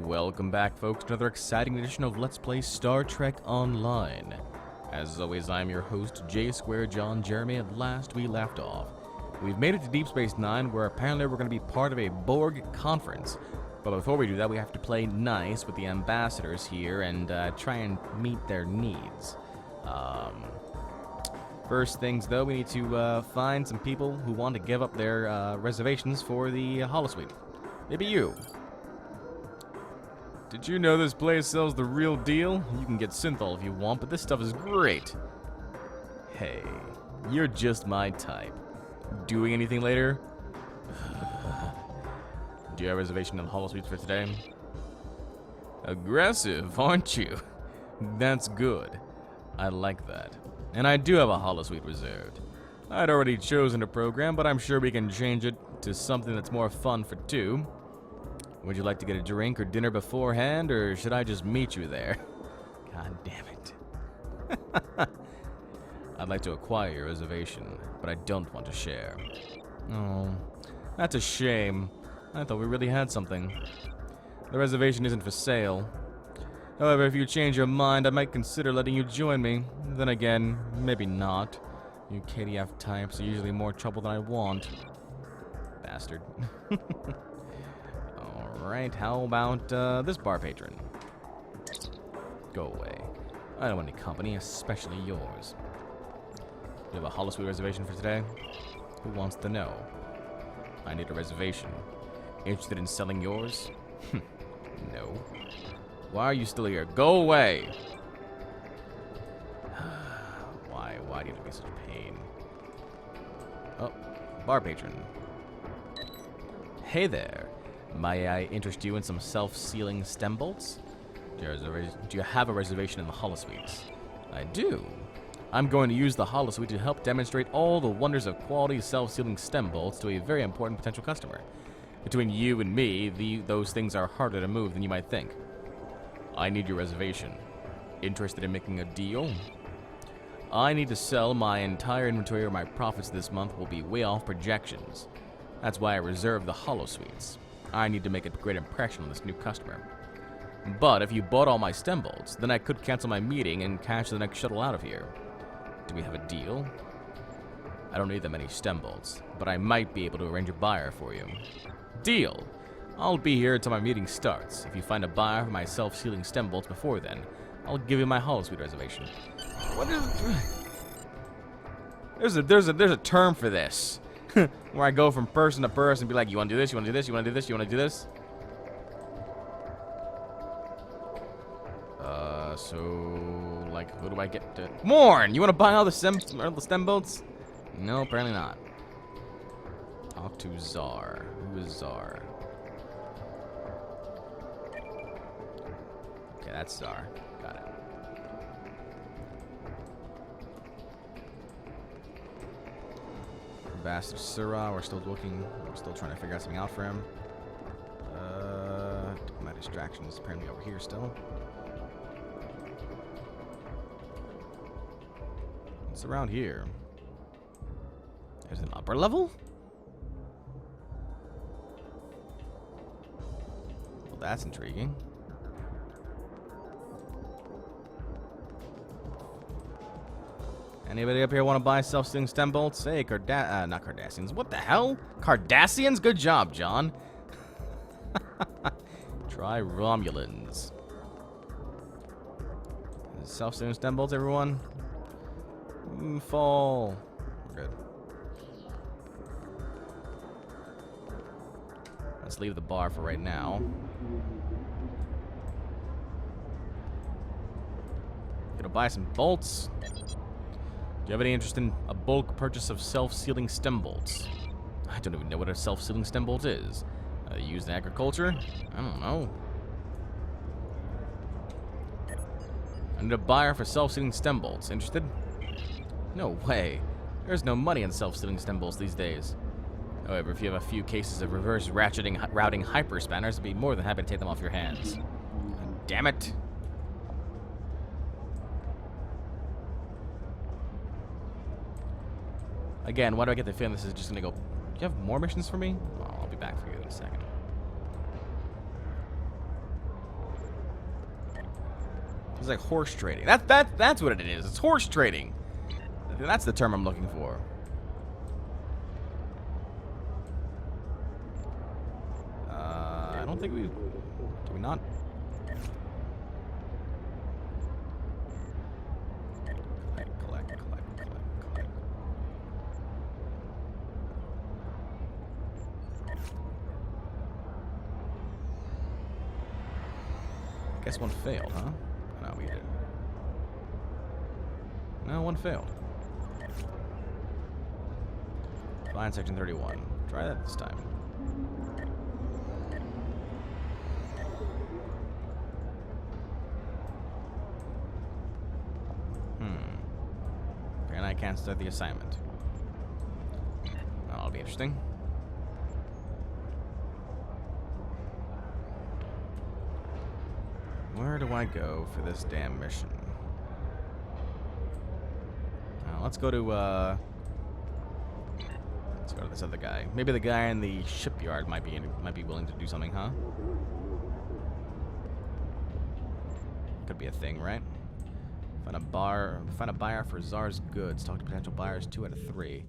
Welcome back, folks, to another exciting edition of Let's Play Star Trek Online. As always, I'm your host, J Square John Jeremy. At last, we left off. We've made it to Deep Space Nine, where apparently we're going to be part of a Borg conference. But before we do that, we have to play nice with the ambassadors here and try and meet their needs. First things, though, we need to find some people who want to give up their reservations for the holosuite. Maybe you. Did you know this place sells the real deal? You can get synthol if you want, but this stuff is great. Hey, you're just my type. Doing anything later? Do you have a reservation on the holosuites for today? Aggressive, aren't you? That's good. I like that. And I do have a holosuite reserved. I'd already chosen a program, but I'm sure we can change it to something that's more fun for two. Would you like to get a drink or dinner beforehand, or should I just meet you there? God damn it. I'd like to acquire your reservation, but I don't want to share. Oh, that's a shame. I thought we really had something. The reservation isn't for sale. However, if you change your mind, I might consider letting you join me. Then again, maybe not. You KDF types are usually more trouble than I want. Bastard. Alright, how about this bar patron? Go away. I don't want any company, especially yours. You have a holosuite reservation for today? Who wants to know? I need a reservation. Interested in selling yours? No. Why are you still here? Go away! Why do you have to be such a pain? Oh, bar patron. Hey there. May I interest you in some self-sealing stem bolts? Do you have a reservation in the holosuites? I do. I'm going to use the holosuite to help demonstrate all the wonders of quality self-sealing stem bolts to a very important potential customer. Between you and me, those things are harder to move than you might think. I need your reservation. Interested in making a deal? I need to sell my entire inventory, or my profits this month will be way off projections. That's why I reserved the holosuites. I need to make a great impression on this new customer. But if you bought all my stem bolts, then I could cancel my meeting and catch the next shuttle out of here. Do we have a deal? I don't need that many stem bolts, but I might be able to arrange a buyer for you. Deal! I'll be here until my meeting starts. If you find a buyer for my self-sealing stem bolts before then, I'll give you my holosuite reservation. What is... There's a term for this. Where I go from person to person and be like, you want to do this, you want to do this, you want to do this, you want to do this? So, like, who do I get to... Morn! You want to buy all the stem bolts? No, apparently not. Talk to Czar. Who is Czar? Okay, that's Czar. Got it. Ambassador Syrah, we're still looking. We're still trying to figure out something out for him. My distraction is apparently over here still. What's around here? There's an upper level? Well, that's intriguing. Anybody up here want to buy self-sealing stem bolts? Hey, not Cardassians. What the hell? Cardassians? Good job, John. Try Romulans. Self-sealing stem bolts, everyone? Fall. Good. Let's leave the bar for right now. Gonna buy some bolts. Do you have any interest in a bulk purchase of self-sealing stem bolts? I don't even know what a self-sealing stem bolt is. Used in agriculture? I don't know. I need a buyer for self-sealing stem bolts. Interested? No way. There's no money in self-sealing stem bolts these days. However, if you have a few cases of reverse routing hyperspanners, I'd be more than happy to take them off your hands. God damn it. Again, why do I get the feeling this is just gonna go... Do you have more missions for me? Oh, I'll be back for you in a second. It's like horse trading. That's what it is. It's horse trading. That's the term I'm looking for. I don't think we... Do we not? Collect. Guess one failed, huh? No, we didn't. No, one failed. Find section 31. Try that this time. And I can't start the assignment. That'll be interesting. Where do I go for this damn mission? Let's go to this other guy. Maybe the guy in the shipyard might be willing to do something, huh? Could be a thing, right? Find a buyer for Czar's goods. Talk to potential buyers 2 out of 3.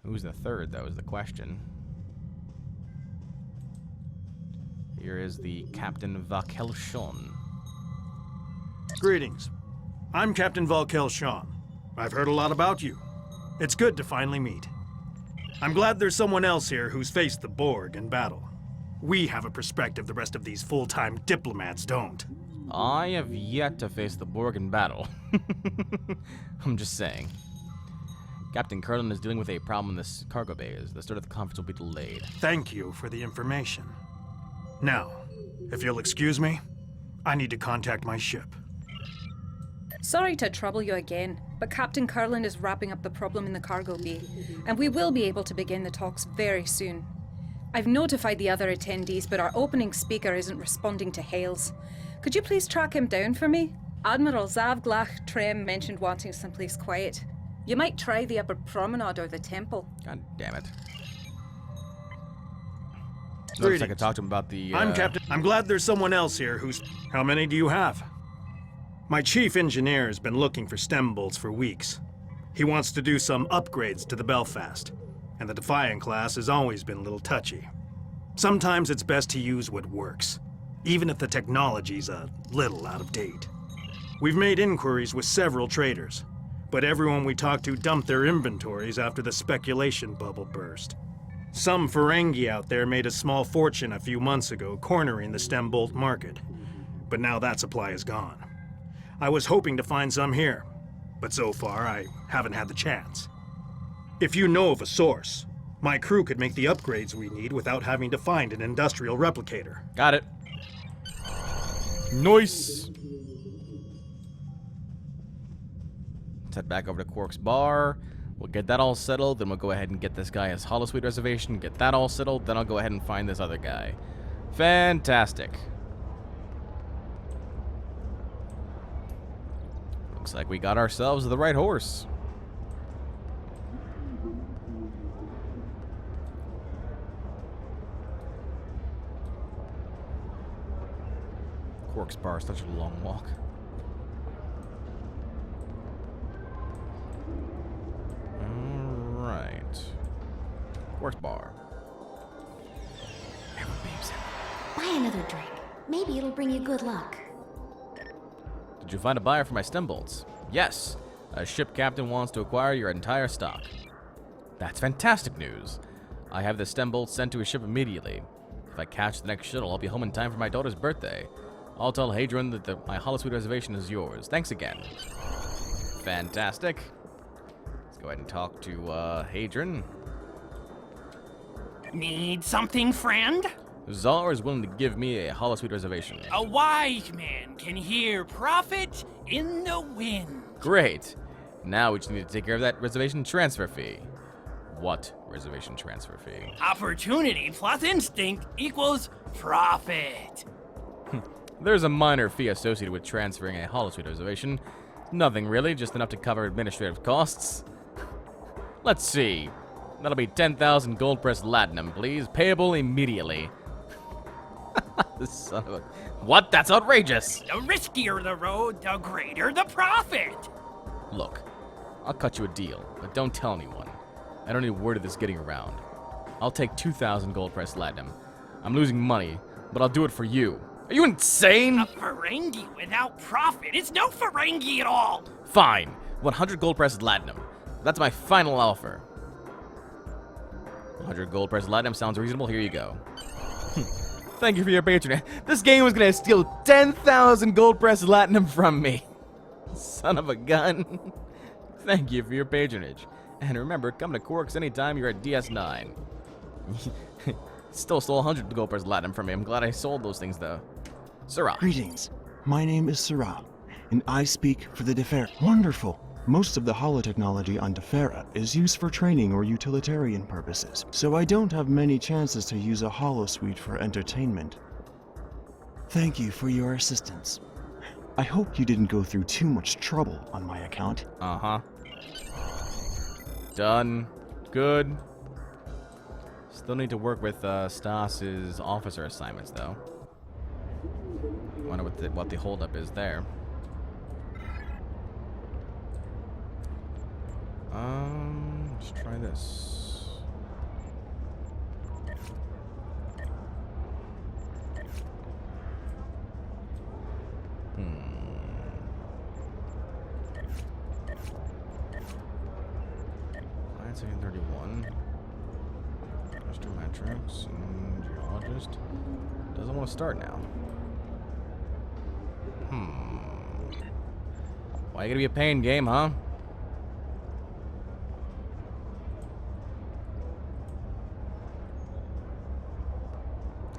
Who's the third, though, is the question. Here is the Captain Vakel-Shon. Greetings. I'm Captain Vakel-Shon. I've heard a lot about you. It's good to finally meet. I'm glad there's someone else here who's faced the Borg in battle. We have a perspective the rest of these full-time diplomats don't. I have yet to face the Borg in battle. I'm just saying. Captain Curlin is dealing with a problem in this cargo bay. The start of the conference will be delayed. Thank you for the information. Now, if you'll excuse me, I need to contact my ship. Sorry to trouble you again, but Captain Curlin is wrapping up the problem in the cargo bay, and we will be able to begin the talks very soon. I've notified the other attendees, but our opening speaker isn't responding to hails. Could you please track him down for me? Admiral Zavglach Trem mentioned wanting someplace quiet. You might try the upper promenade or the temple. God damn it. Looks like I could talk to him about the... I'm Captain. I'm glad there's someone else here who's... How many do you have? My chief engineer has been looking for stem bolts for weeks. He wants to do some upgrades to the Belfast, and the Defiant class has always been a little touchy. Sometimes it's best to use what works, even if the technology's a little out of date. We've made inquiries with several traders, but everyone we talked to dumped their inventories after the speculation bubble burst. Some Ferengi out there made a small fortune a few months ago cornering the stem bolt market, but now that supply is gone. I was hoping to find some here, but so far I haven't had the chance. If you know of a source, my crew could make the upgrades we need without having to find an industrial replicator. Got it. Nice. Let's head back over to Quark's bar. We'll get that all settled, then we'll go ahead and get this guy his holosuite reservation, get that all settled, then I'll go ahead and find this other guy. Fantastic. Looks like we got ourselves the right horse. Quark's bar is such a long walk. Alright. Quark's bar. Buy another drink. Maybe it'll bring you good luck. Did you find a buyer for my stem bolts? Yes. A ship captain wants to acquire your entire stock. That's fantastic news. I have the stem bolts sent to his ship immediately. If I catch the next shuttle, I'll be home in time for my daughter's birthday. I'll tell Hadron that my holosuite reservation is yours. Thanks again. Fantastic. Let's go ahead and talk to Hadron. Need something, friend? Czar is willing to give me a holosuite reservation. A wise man can hear profit in the wind. Great. Now we just need to take care of that reservation transfer fee. What reservation transfer fee? Opportunity plus instinct equals profit. There's a minor fee associated with transferring a holosuite reservation. Nothing really, just enough to cover administrative costs. Let's see. That'll be 10,000 gold pressed latinum, please. Payable immediately. This son of a... What? That's outrageous! The riskier the road, the greater the profit. Look, I'll cut you a deal, but don't tell anyone. I don't need word of this getting around. I'll take 2,000 gold pressed latinum. I'm losing money, but I'll do it for you. Are you insane? A Ferengi without profit is no Ferengi at all. Fine. 100 gold pressed latinum. That's my final offer. 100 gold pressed latinum sounds reasonable. Here you go. Thank you for your patronage. This game was gonna steal 10,000 gold pressed latinum from me. Son of a gun. Thank you for your patronage. And remember, come to Quarks anytime you're at DS9. Still stole 100 gold pressed latinum from me. I'm glad I sold those things, though. Sirrah. Greetings. My name is Sirrah, and I speak for the Defera. Wonderful. Most of the holotechnology on Defera is used for training or utilitarian purposes, so I don't have many chances to use a holosuite for entertainment. Thank you for your assistance. I hope you didn't go through too much trouble on my account. Uh-huh. Done. Good. Still need to work with Stas's officer assignments, though. Wonder what the holdup is there. Let's try this. Line 31. Astrometrics and geologist. Doesn't want to start now. Why you gonna be a pain game, huh?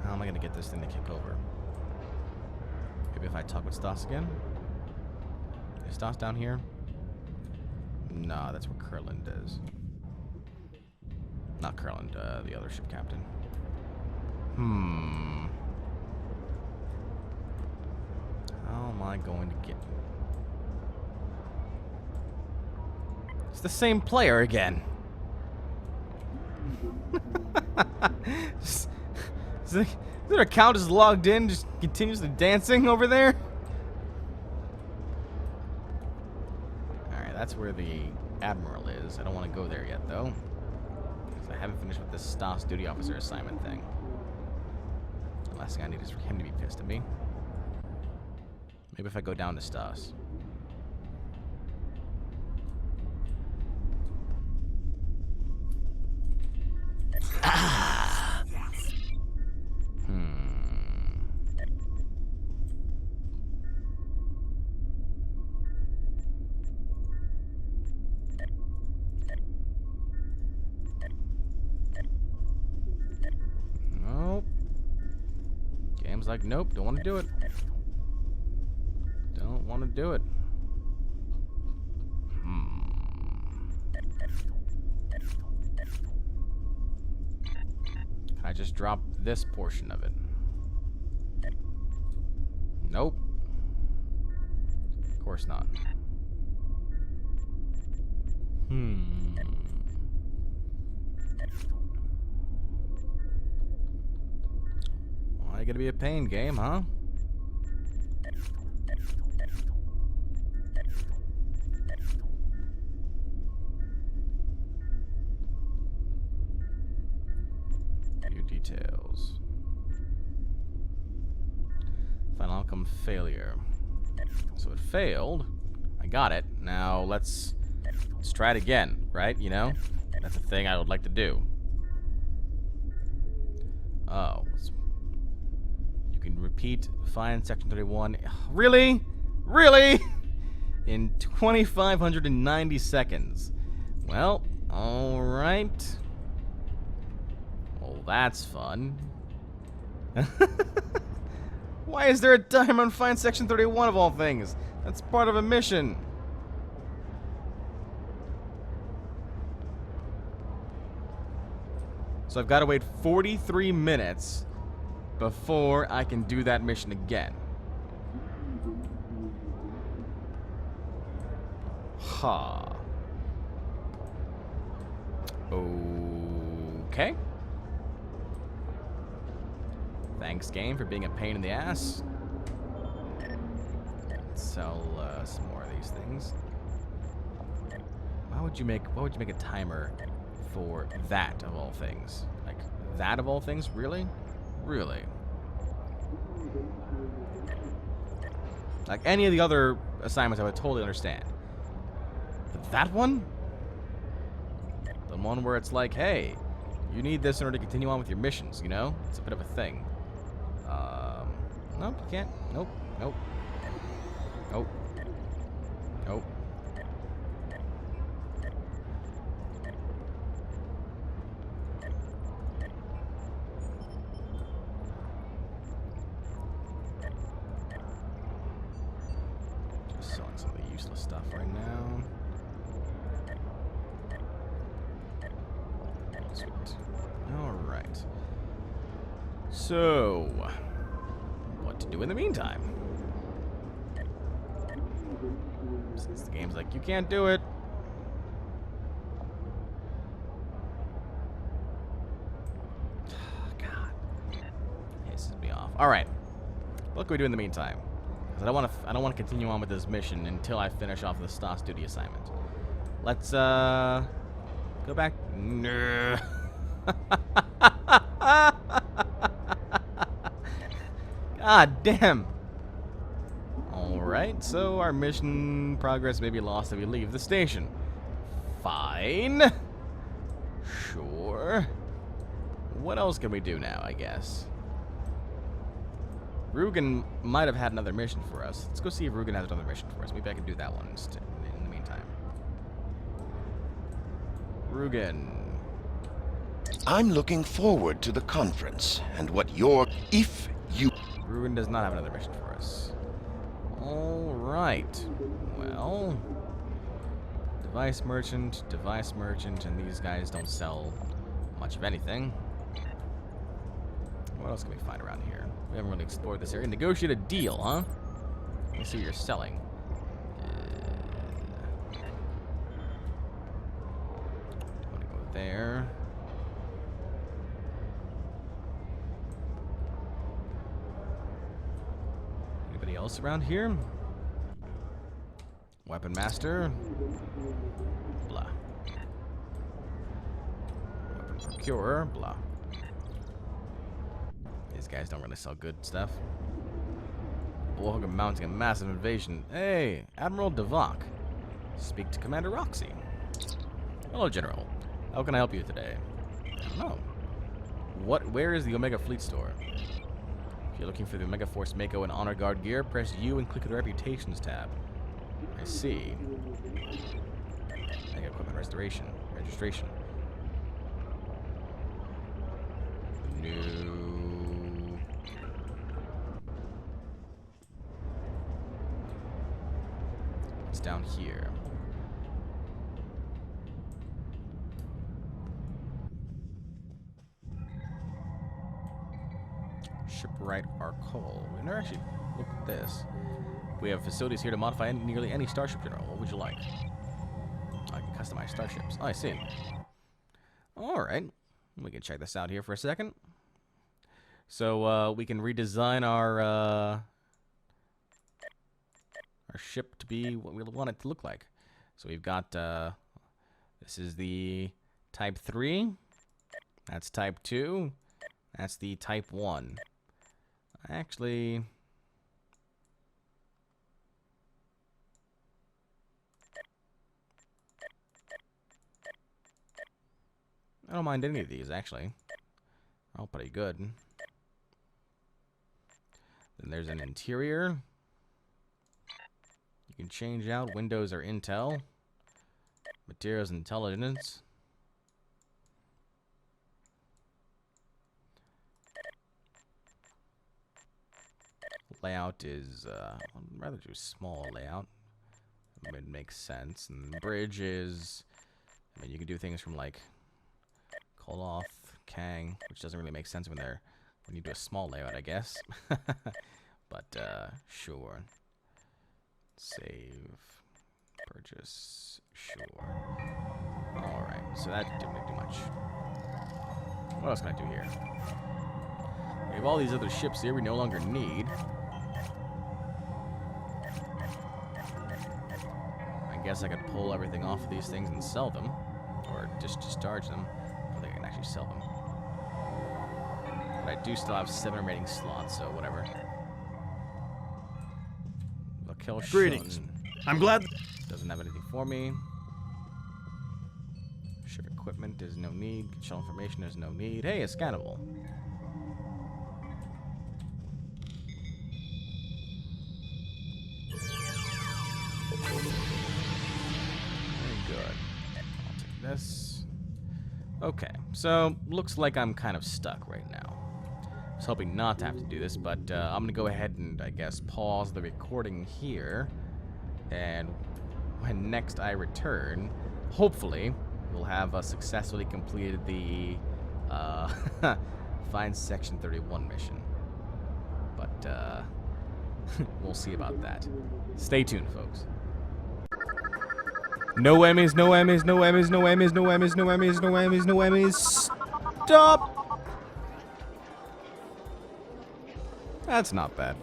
How am I gonna get this thing to kick over? Maybe if I talk with Stas again? Is Stas down here? Nah, that's where Kurland is. Not Kurland, the other ship captain. How am I going to get... It's the same player again. Is their account just logged in, just continuously dancing over there? Alright, that's where the Admiral is. I don't want to go there yet, though. Because I haven't finished with this Stas duty officer assignment thing. The last thing I need is for him to be pissed at me. Maybe if I go down to Stas. Nope. Game's like, nope, don't want to do it. Don't want to do it. Can I just drop this portion of it? Nope. Of course not. Why gonna be a pain game, huh? Few details. Final outcome failure. So it failed. I got it. Now let's try it again, right? You know? That's a thing I would like to do. Oh. You can repeat find section 31. Really? Really? In 2,590 seconds. Well, alright. Well, that's fun. Why is there a timer on find section 31 of all things? That's part of a mission. So I've got to wait 43 minutes before I can do that mission again. Ha. Okay. Thanks, game, for being a pain in the ass. Let's sell some more of these things. Why would you make a timer for that of all things? Like that of all things? Really? Really? Like any of the other assignments I would totally understand. But that one? The one where it's like, hey, you need this in order to continue on with your missions, you know? It's a bit of a thing. Nope, you can't. Nope, nope. Nope. Nope. Just selling some of the useless stuff right now. Sweet. Alright. So, what to do in the meantime? Since the game's like, you can't do it. God. Pisses me off. Alright. What can we do in the meantime? Because I don't want to continue on with this mission until I finish off the Stas duty assignment. Let's go back. Nah. God damn. Alright, so our mission progress may be lost if we leave the station. Fine. Sure. What else can we do now, I guess? Rugen might have had another mission for us. Let's go see if Rugen has another mission for us. Maybe I can do that one instead in the meantime. Rugen. I'm looking forward to the conference and what if you... Rugen does not have another mission for us. Alright. Well... Device merchant, and these guys don't sell much of anything. What else can we find around here? We haven't really explored this area. Negotiate a deal, huh? Let me see what you're selling. Don't want to go there. Anybody else around here? Weapon master. Blah. Weapon procurer. Blah. These guys don't really sell good stuff. Blowhugger mounting a massive invasion. Hey, Admiral Devok. Speak to Commander Roxy. Hello, General. How can I help you today? I don't know. Where is the Omega Fleet Store? If you're looking for the Omega Force Mako and Honor Guard gear, press U and click the Reputations tab. I see. Mega Equipment Registration. No. It's down here. Shipwright Arcole. We never actually looked at this. We have facilities here to modify nearly any starship, General. What would you like? I can customize starships. Oh, I see. Alright. We can check this out here for a second. So, we can redesign our ship to be what we want it to look like. So we've got, this is the Type 3. That's Type 2. That's the Type 1. Actually... I don't mind any of these, actually. They're all pretty good. Then there's an interior. You can change out. Windows are Intel. Materials intelligence. Layout is, I'd rather do small layout. It makes sense. And the bridge is, I mean, you can do things from like Koloth, Kang, which doesn't really make sense when you do a small layout, I guess. But sure. Save, purchase, sure. All right, so that didn't make too much. What else can I do here? We have all these other ships here we no longer need. I guess I could pull everything off of these things and sell them. Or just discharge them. I don't think I can actually sell them. But I do still have 7 remaining slots, so whatever. Kill Greetings. I'm glad. Doesn't have anything for me. Ship equipment, there's no need. Shell information, there's no need. Hey, a scannable. Very good. I'll take this. Okay, so looks like I'm kind of stuck right now. I was hoping not to have to do this, but I'm going to go ahead and, I guess, pause the recording here. And when next I return, hopefully, we'll have successfully completed the Find Section 31 mission. But we'll see about that. Stay tuned, folks. No Emmys, no Emmys, no Emmys, no Emmys, no Emmys, no Emmys, no Emmys, no Emmys. Stop! That's not bad.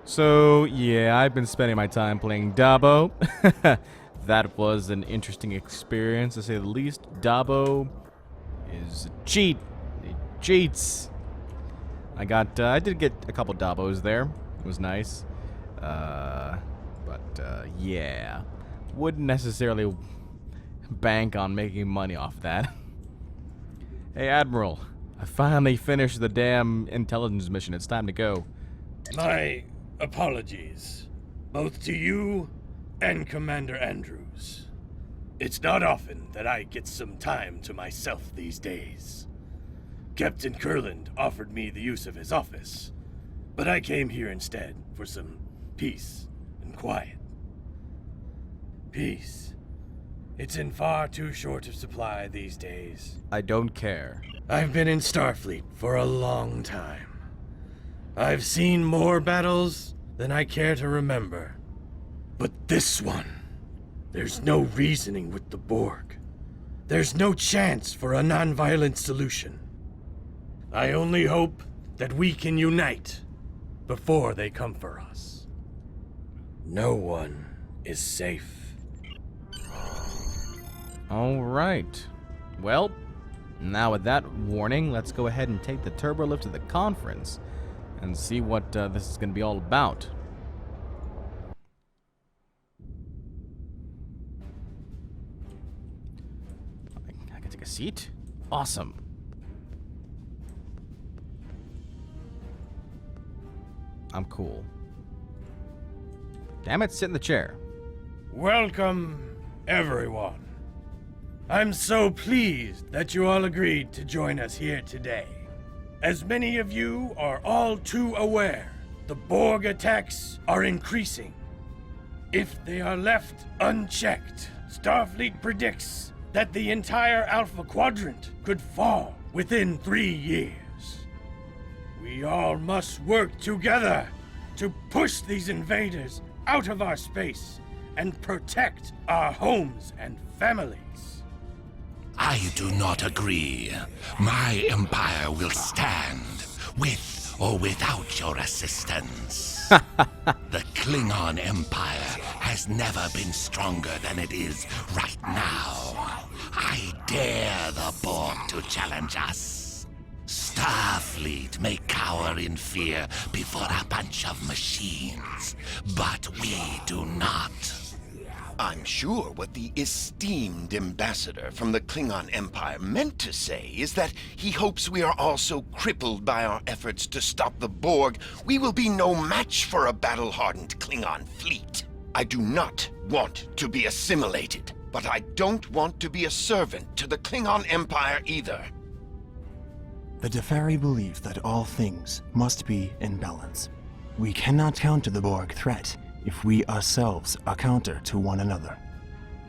So, yeah, I've been spending my time playing Dabo. That was an interesting experience, to say the least. Dabo is a cheat. It cheats. I did get a couple Dabos there. It was nice. Yeah. Wouldn't necessarily bank on making money off that. Hey, Admiral. I finally finished the damn intelligence mission. It's time to go. My apologies, both to you and Commander Andrews. It's not often that I get some time to myself these days. Captain Kurland offered me the use of his office, but I came here instead for some peace and quiet. Peace. It's in far too short of supply these days. I don't care. I've been in Starfleet for a long time. I've seen more battles than I care to remember. But this one, there's no reasoning with the Borg. There's no chance for a non-violent solution. I only hope that we can unite before they come for us. No one is safe. All right. Well, now with that warning, let's go ahead and take the turbo lift to the conference and see what this is going to be all about. I can take a seat? Awesome. I'm cool. Damn it, sit in the chair. Welcome, everyone. I'm so pleased that you all agreed to join us here today. As many of you are all too aware, the Borg attacks are increasing. If they are left unchecked, Starfleet predicts that the entire Alpha Quadrant could fall within 3 years. We all must work together to push these invaders out of our space and protect our homes and families. I do not agree. My empire will stand, with or without your assistance. The Klingon Empire has never been stronger than it is right now. I dare the Borg to challenge us. Starfleet may cower in fear before a bunch of machines, but we do not. I'm sure what the esteemed ambassador from the Klingon Empire meant to say is that he hopes we are all so crippled by our efforts to stop the Borg, we will be no match for a battle-hardened Klingon fleet. I do not want to be assimilated, but I don't want to be a servant to the Klingon Empire either. The Deferi believe that all things must be in balance. We cannot counter the Borg threat if we ourselves are counter to one another.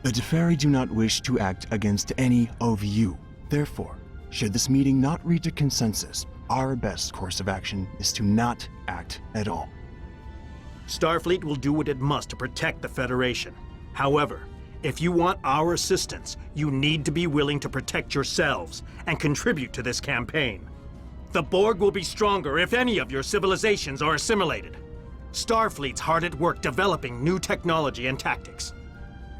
The Deferi do not wish to act against any of you. Therefore, should this meeting not reach a consensus, our best course of action is to not act at all. Starfleet will do what it must to protect the Federation. However, if you want our assistance, you need to be willing to protect yourselves and contribute to this campaign. The Borg will be stronger if any of your civilizations are assimilated. Starfleet's hard at work developing new technology and tactics.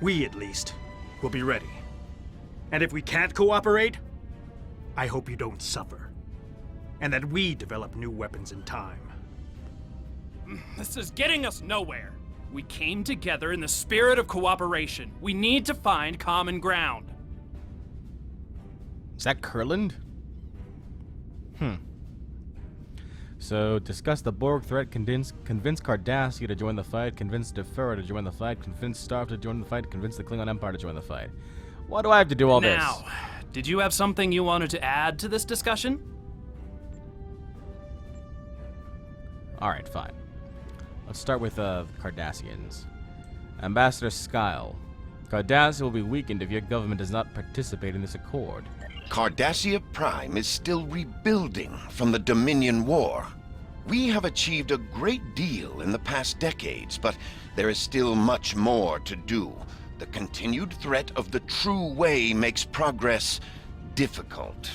We, at least, will be ready. And if we can't cooperate, I hope you don't suffer. And that we develop new weapons in time. This is getting us nowhere. We came together in the spirit of cooperation. We need to find common ground. Is that Kurland? So, discuss the Borg threat, convince Cardassia to join the fight, convince Defera to join the fight, convince Starf to join the fight, convince the Klingon Empire to join the fight. Why do I have to do all this? Now, did you have something you wanted to add to this discussion? Alright, fine. Let's start with Cardassians. Ambassador Skyle. Cardassia will be weakened if your government does not participate in this accord. Cardassia Prime is still rebuilding from the Dominion War. We have achieved a great deal in the past decades, but there is still much more to do. The continued threat of the true way makes progress difficult.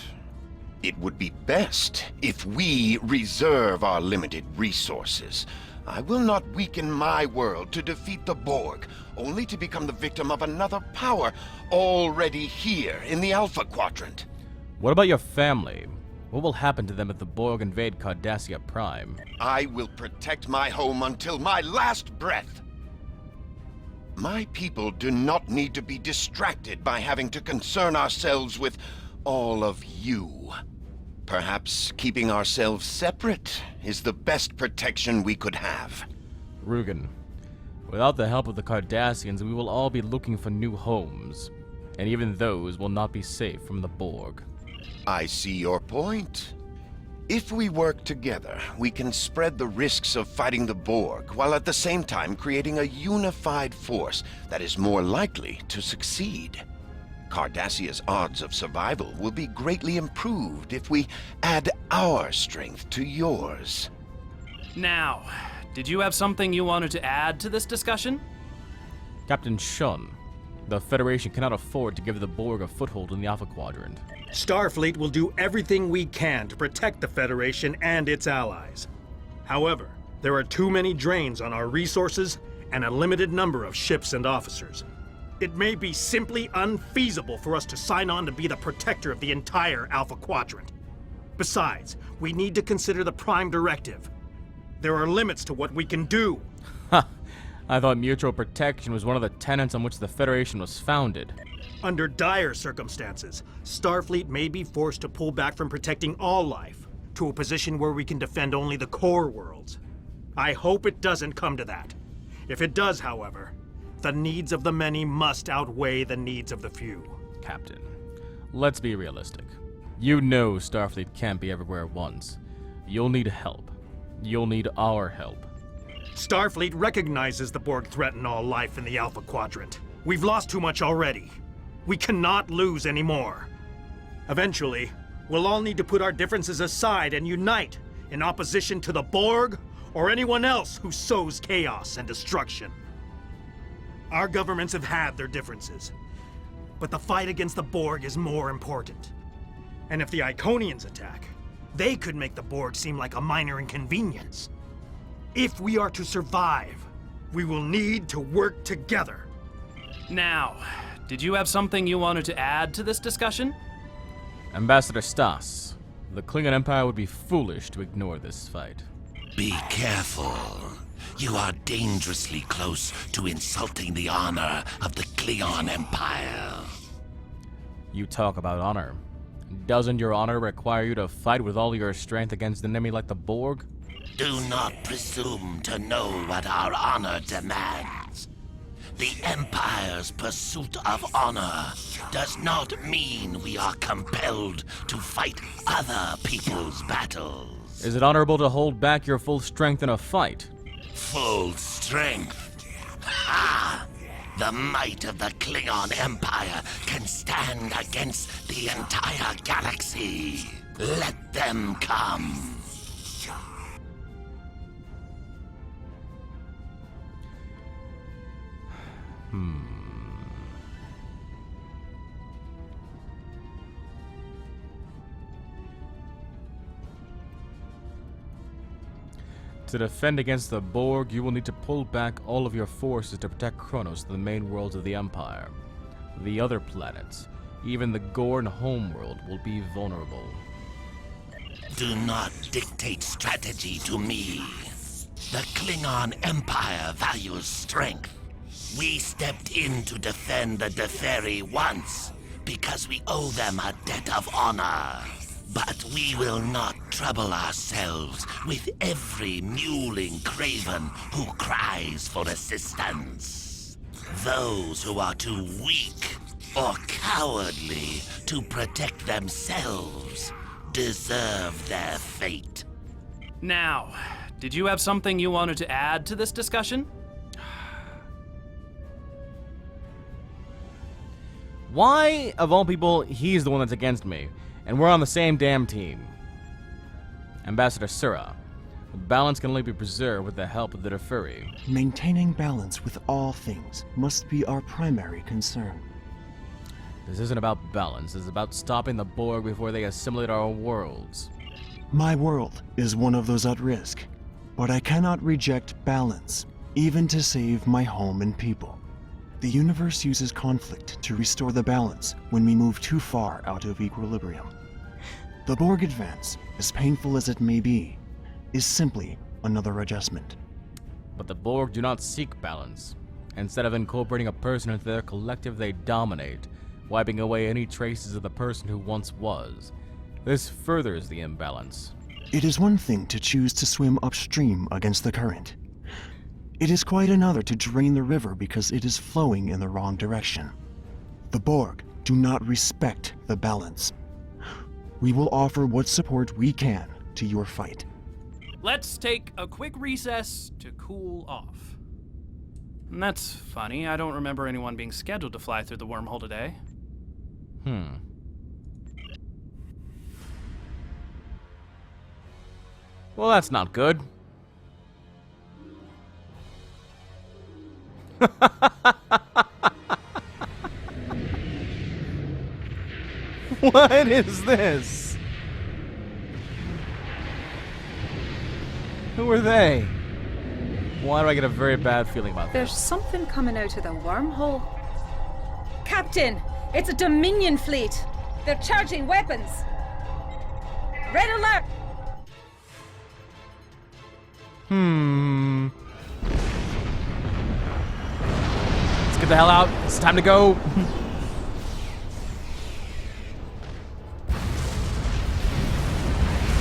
It would be best if we reserve our limited resources. I will not weaken my world to defeat the Borg, only to become the victim of another power already here in the Alpha Quadrant. What about your family? What will happen to them if the Borg invade Cardassia Prime? I will protect my home until my last breath. My people do not need to be distracted by having to concern ourselves with all of you. Perhaps keeping ourselves separate is the best protection we could have. Rugen, without the help of the Cardassians, we will all be looking for new homes. And even those will not be safe from the Borg. I see your point. If we work together, we can spread the risks of fighting the Borg, while at the same time creating a unified force that is more likely to succeed. Cardassia's odds of survival will be greatly improved if we add our strength to yours. Now, did you have something you wanted to add to this discussion? Captain Shun, the Federation cannot afford to give the Borg a foothold in the Alpha Quadrant. Starfleet will do everything we can to protect the Federation and its allies. However, there are too many drains on our resources and a limited number of ships and officers. It may be simply unfeasible for us to sign on to be the protector of the entire Alpha Quadrant. Besides, we need to consider the Prime Directive. There are limits to what we can do. Ha! I thought mutual protection was one of the tenets on which the Federation was founded. Under dire circumstances, Starfleet may be forced to pull back from protecting all life to a position where we can defend only the core worlds. I hope it doesn't come to that. If it does, however, the needs of the many must outweigh the needs of the few. Captain, let's be realistic. You know Starfleet can't be everywhere at once. You'll need help. You'll need our help. Starfleet recognizes the Borg threaten all life in the Alpha Quadrant. We've lost too much already. We cannot lose any more. Eventually, we'll all need to put our differences aside and unite in opposition to the Borg or anyone else who sows chaos and destruction. Our governments have had their differences, but the fight against the Borg is more important. And if the Iconians attack, they could make the Borg seem like a minor inconvenience. If we are to survive, we will need to work together. Now, did you have something you wanted to add to this discussion? Ambassador Stas, the Klingon Empire would be foolish to ignore this fight. Be careful. You are dangerously close to insulting the honor of the Klingon Empire. You talk about honor. Doesn't your honor require you to fight with all your strength against an enemy like the Borg? Do not presume to know what our honor demands. The Empire's pursuit of honor does not mean we are compelled to fight other people's battles. Is it honorable to hold back your full strength in a fight? Full strength? Ha! The might of the Klingon Empire can stand against the entire galaxy. Let them come. To defend against the Borg, you will need to pull back all of your forces to protect Kronos, the main worlds of the Empire. The other planets, even the Gorn homeworld, will be vulnerable. Do not dictate strategy to me. The Klingon Empire values strength. We stepped in to defend the Deferi once, because we owe them a debt of honor. But we will not trouble ourselves with every mewling craven who cries for assistance. Those who are too weak or cowardly to protect themselves deserve their fate. Now, did you have something you wanted to add to this discussion? Why, of all people, he's the one that's against me, and we're on the same damn team? Ambassador Sura, balance can only be preserved with the help of the Deferi. Maintaining balance with all things must be our primary concern. This isn't about balance, this is about stopping the Borg before they assimilate our worlds. My world is one of those at risk, but I cannot reject balance, even to save my home and people. The universe uses conflict to restore the balance when we move too far out of equilibrium. The Borg advance, as painful as it may be, is simply another adjustment. But the Borg do not seek balance. Instead of incorporating a person into their collective, they dominate, wiping away any traces of the person who once was. This furthers the imbalance. It is one thing to choose to swim upstream against the current. It is quite another to drain the river because it is flowing in the wrong direction. The Borg do not respect the balance. We will offer what support we can to your fight. Let's take a quick recess to cool off. And that's funny, I don't remember anyone being scheduled to fly through the wormhole today. Well, that's not good. What is this? Who are they? Why do I get a very bad feeling about There's this? something coming out of the wormhole. Captain, it's a Dominion fleet. They're charging weapons. Red alert! Let's get the hell out. It's time to go.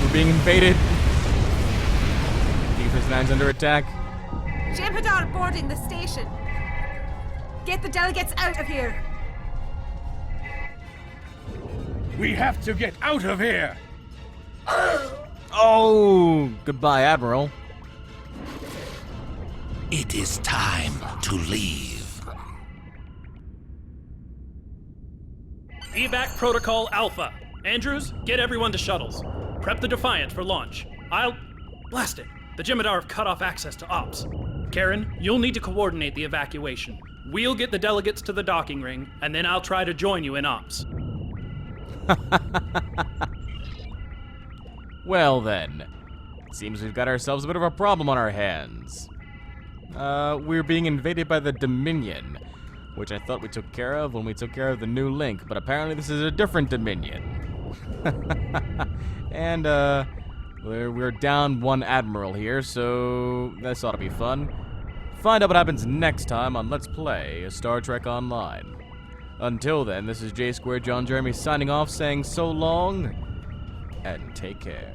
We're being invaded. Defense Nine's under attack. Jem'Hadar boarding the station. Get the delegates out of here. We have to get out of here! Oh, goodbye, Admiral. It is time to leave. Evac Protocol Alpha. Andrews, get everyone to shuttles. Prep the Defiant for launch. Blast it. The Jem'Hadar have cut off access to ops. Karen, you'll need to coordinate the evacuation. We'll get the delegates to the docking ring, and then I'll try to join you in ops. Well then, it seems we've got ourselves a bit of a problem on our hands. We're being invaded by the Dominion, which I thought we took care of when we took care of the new link, but apparently this is a different Dominion. And, we're down one Admiral here, so this ought to be fun. Find out what happens next time on Let's Play Star Trek Online. Until then, this is J Squared John Jeremy signing off, saying so long, and take care.